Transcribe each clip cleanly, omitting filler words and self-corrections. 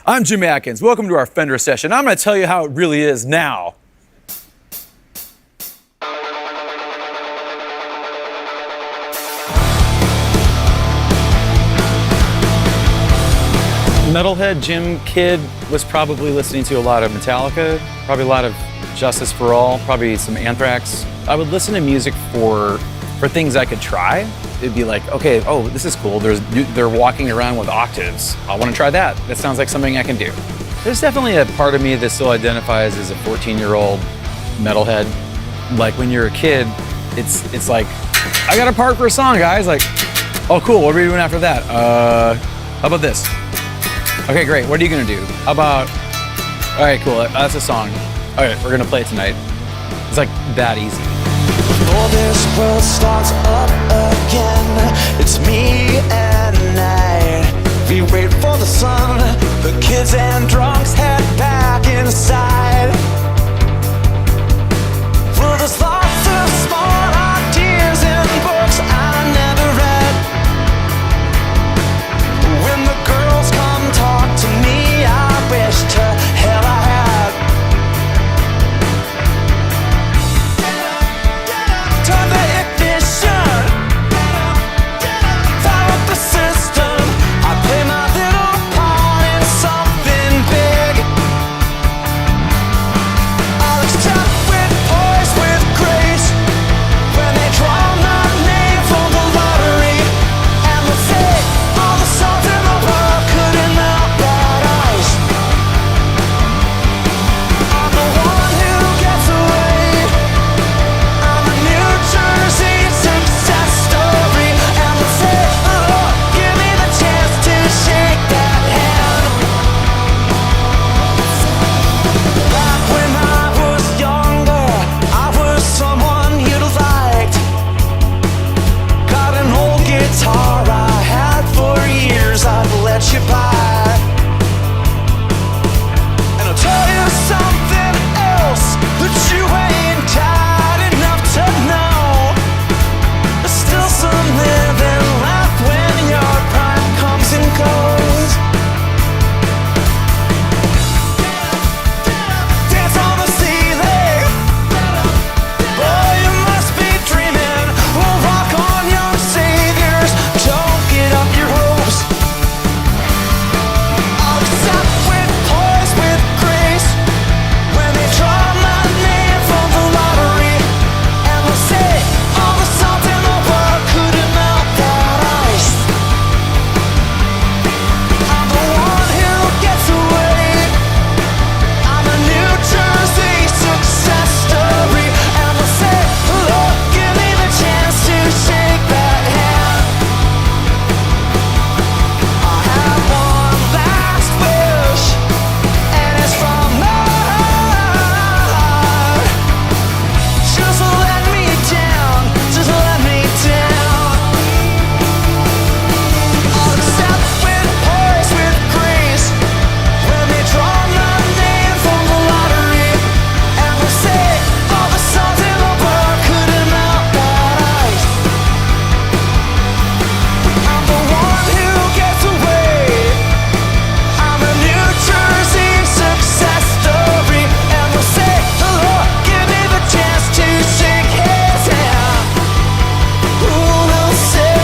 I'm Jim Atkins. Welcome to our Fender session. I'm going to tell you how it really is now. Metalhead Jim Kid was probably listening to a lot of Metallica, probably a lot of Justice for All, probably some Anthrax. I would listen to music for things I could try. It'd be like, okay, oh, this is cool. They're walking around with octaves. I want to try that. That sounds like something I can do. There's definitely a part of me that still identifies as a 14-year-old metalhead. Like when you're a kid, it's like, I got a part for a song, guys. Like, oh, cool. What are we doing after that? How about this? Okay, great. What are you gonna do? How about? All right, cool. That's a song. All right, we're gonna play it tonight. It's like that easy. Before this world starts up again, it's me and night. We wait for the sun. The kids and drunks head back inside. Well, there's lots of smart ideas in books I never read. When the girls come talk to me, I wish to hell I had. Turn the ignition, fire up the system. I play my little part in something big. I'll accept with poise, with grace, when they draw my name from the lottery. And let's say all the salt in the world couldn't melt that ice. I'm the one who gets away. I'm a New Jersey success story. And let's say, oh, give me the chance to shake that hand. Back when I was younger, I was someone you'd liked. Got an old guitar I had for years, I'd let you buy. And I'll tell you something else that you ain't tired enough to know. There's still some living left when your prime comes and goes. Dance on the ceiling. Boy, you must be dreaming. We'll rock on, young saviors. Don't get up your hopes. I'll accept with poise, with grace, when they draw my name from the lottery. And we'll say all the salt in the world couldn't melt that ice. I'm the one who gets away. I'm a New Jersey success story. And we'll say, Lord, give me the chance to shake that hand. I have one last wish, and it's from my heart. Just let me down, just let me down. I'll accept with poise, with grace, when they draw my name from the lottery. And we'll say all the salt in the world couldn't melt that ice. I'm the one who gets away. I'm a New Jersey success story. And we'll say, Lord, give me the chance to shake his hand. Who will say?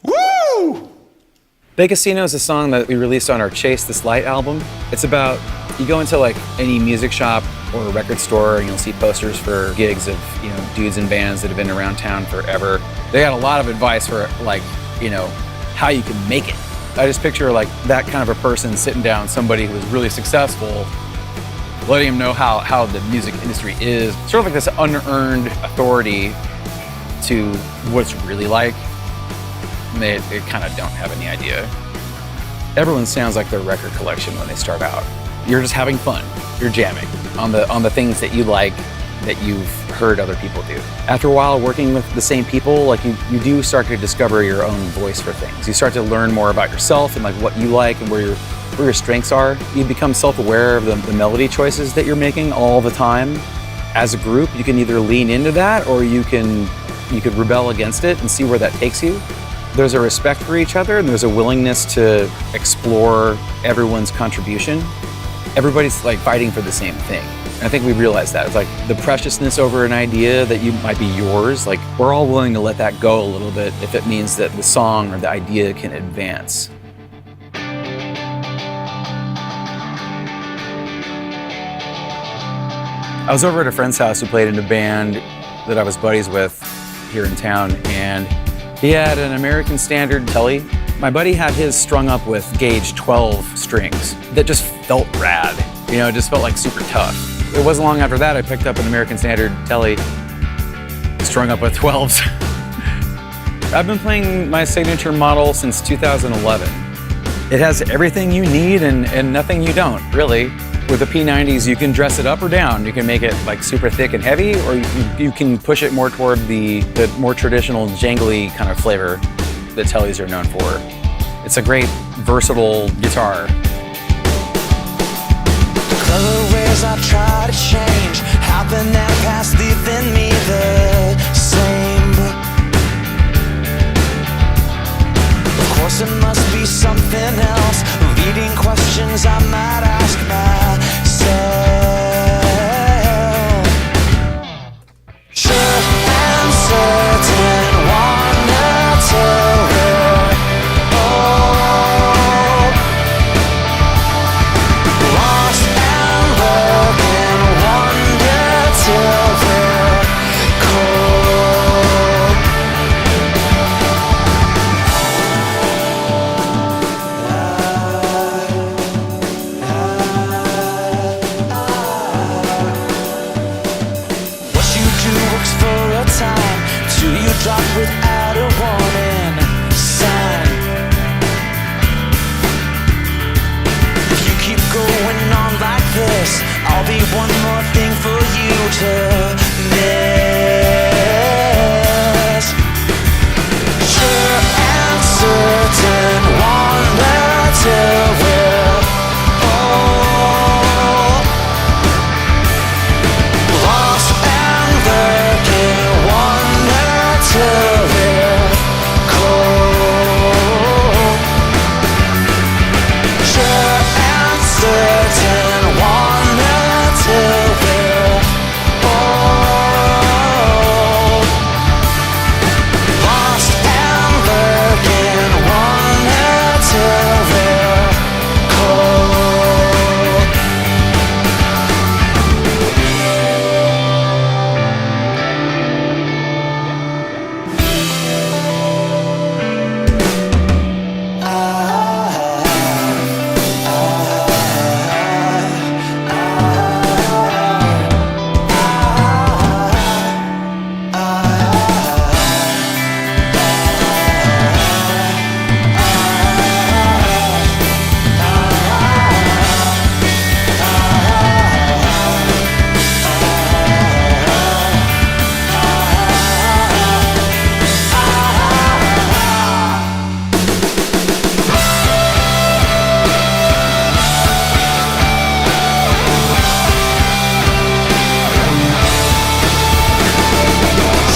Woo! Bay Casino is a song that we released on our Chase This Light album. It's about, you go into like any music shop or a record store and you'll see posters for gigs of, dudes and bands that have been around town forever. They got a lot of advice for like, how you can make it. I just picture like that kind of a person sitting down, somebody who is really successful, letting them know how the music industry is. Sort of like this unearned authority to what it's really like. And they kind of don't have any idea. Everyone sounds like their record collection when they start out. You're just having fun. You're jamming on the things that you like, that you've heard other people do. After a while working with the same people, like you do start to discover your own voice for things. You start to learn more about yourself and like what you like and where your strengths are. You become self-aware of the melody choices that you're making all the time. As a group, you can either lean into that or you could rebel against it and see where that takes you. There's a respect for each other and there's a willingness to explore everyone's contribution. Everybody's like fighting for the same thing. And I think we realized that. It's like the preciousness over an idea that might be yours, like we're all willing to let that go a little bit if it means that the song or the idea can advance. I was over at a friend's house who played in a band that I was buddies with here in town, and he had an American Standard Telly. My buddy had his strung up with gauge 12 strings that just felt rad. You know, it just felt like super tough. It wasn't long after that I picked up an American Standard Telly strung up with 12s. I've been playing my signature model since 2011. It has everything you need and nothing you don't, really. With the P90s, you can dress it up or down. You can make it like super thick and heavy, or you can push it more toward the more traditional jangly kind of flavor that Tellys are known for. It's a great, versatile guitar. The colorways I try to change happen and pass, leaving me the same. Of course it must be something else, leading questions I might ask myself. Sure and certain, wanna tell her, oh, lost and looking, wonder till we're cold. What you do works for a time, till you drop without a warning sign. If you keep going on like this, I'll be one more thing for you to miss. Sure and certain, wonder till we're old. Lost and lurking, wonder till we're cold. Sure and certain, wonder till we're old. Lost and lurking, wonder till we're cold.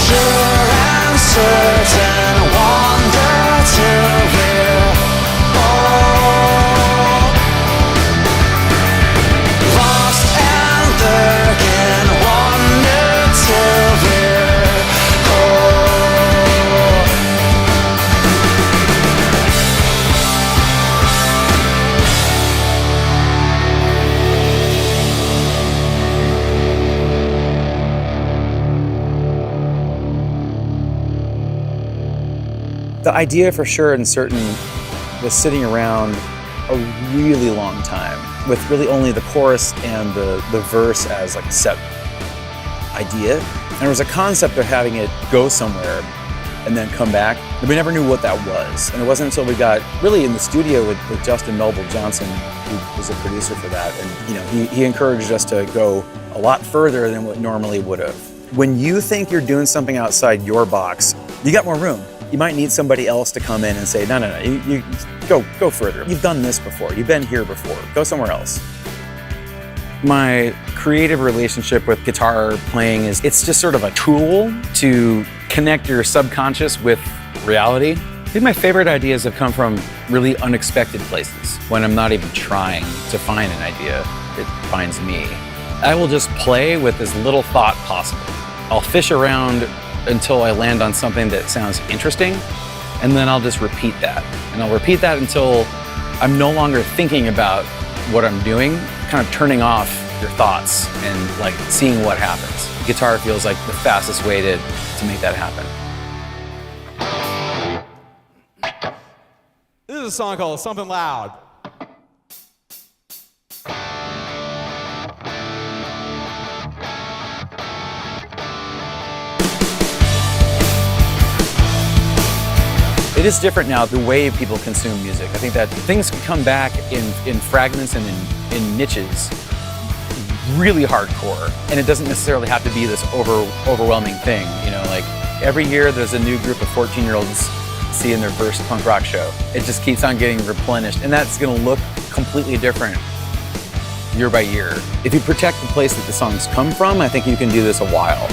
Sure and certain, wonder till we're old. Lost and lurking, wonder till we're cold. The idea for Sure and Certain was sitting around a really long time with really only the chorus and the verse as like a set idea. And there was a concept of having it go somewhere and then come back. And we never knew what that was. And it wasn't until we got really in the studio with Justin Melville Johnson, who was a producer for that. And he encouraged us to go a lot further than what normally would have. When you think you're doing something outside your box, you got more room. You might need somebody else to come in and say, no, you go further. You've done this before. You've been here before. Go somewhere else. My creative relationship with guitar playing it's just sort of a tool to connect your subconscious with reality. I think my favorite ideas have come from really unexpected places. When I'm not even trying to find an idea, it finds me. I will just play with as little thought possible. I'll fish around until I land on something that sounds interesting, and then I'll just repeat that. And I'll repeat that until I'm no longer thinking about what I'm doing, kind of turning off your thoughts and like seeing what happens. Guitar feels like the fastest way to make that happen. This is a song called Something Loud. It is different now, the way people consume music. I think that things can come back in fragments and in niches really hardcore. And it doesn't necessarily have to be this overwhelming thing. You know, like every year there's a new group of 14-year-olds seeing their first punk rock show. It just keeps on getting replenished. And that's gonna look completely different year by year. If you protect the place that the songs come from, I think you can do this a while.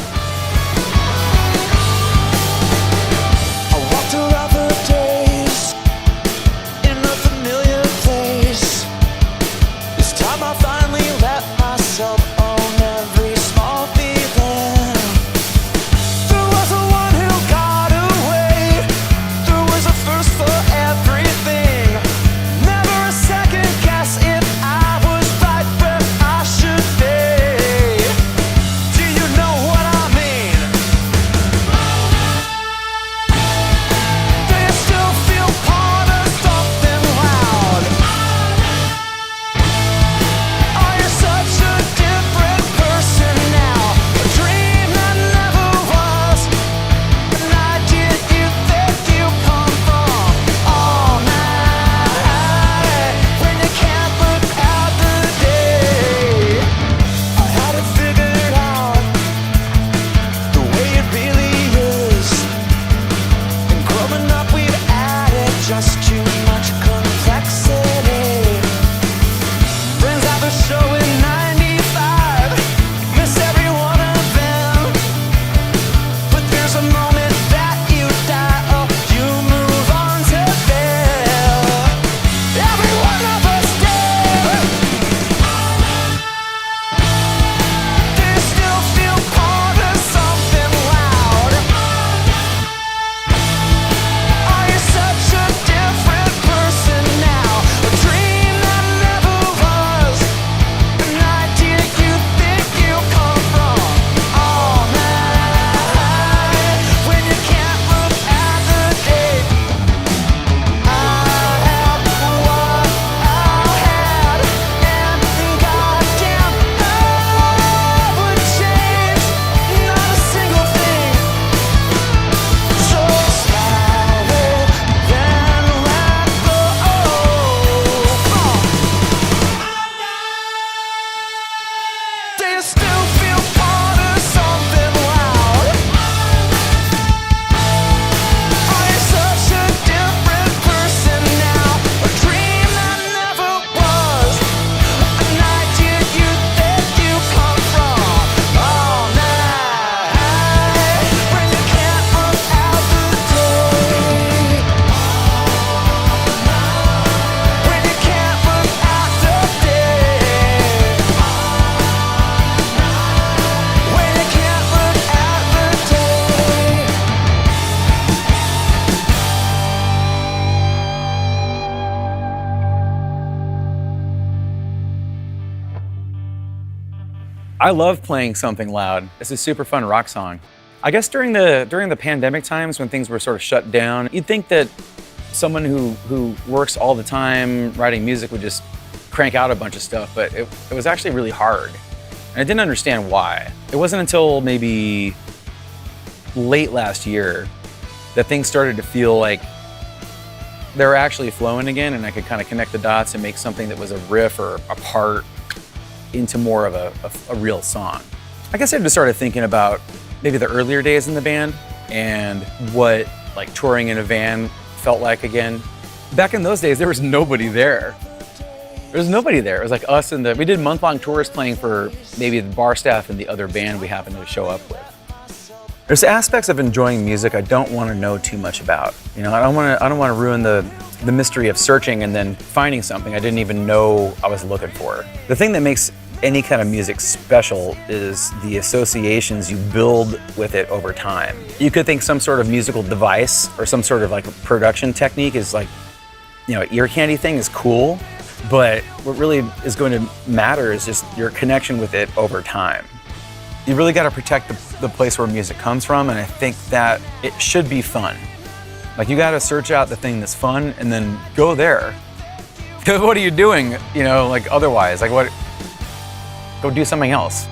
I love playing Something Loud. It's a super fun rock song. I guess during the pandemic times when things were sort of shut down, you'd think that someone who works all the time writing music would just crank out a bunch of stuff, but it was actually really hard. And I didn't understand why. It wasn't until maybe late last year that things started to feel like they were actually flowing again, and I could kind of connect the dots and make something that was a riff or a part into more of a real song. I guess I just started thinking about maybe the earlier days in the band and what like touring in a van felt like again. Back in those days, there was nobody there. There was nobody there. It was like us and we did month-long tours playing for maybe the bar staff and the other band we happened to show up with. There's aspects of enjoying music I don't want to know too much about. You know, I don't want to ruin the mystery of searching and then finding something I didn't even know I was looking for. The thing that makes any kind of music special is the associations you build with it over time. You could think some sort of musical device or some sort of like production technique is like, you know, ear candy thing is cool, but what really is going to matter is just your connection with it over time. You really got to protect the place where music comes from, and I think that it should be fun. Like, you got to search out the thing that's fun and then go there. Because what are you doing, you know, like otherwise? Like, what? Go do something else.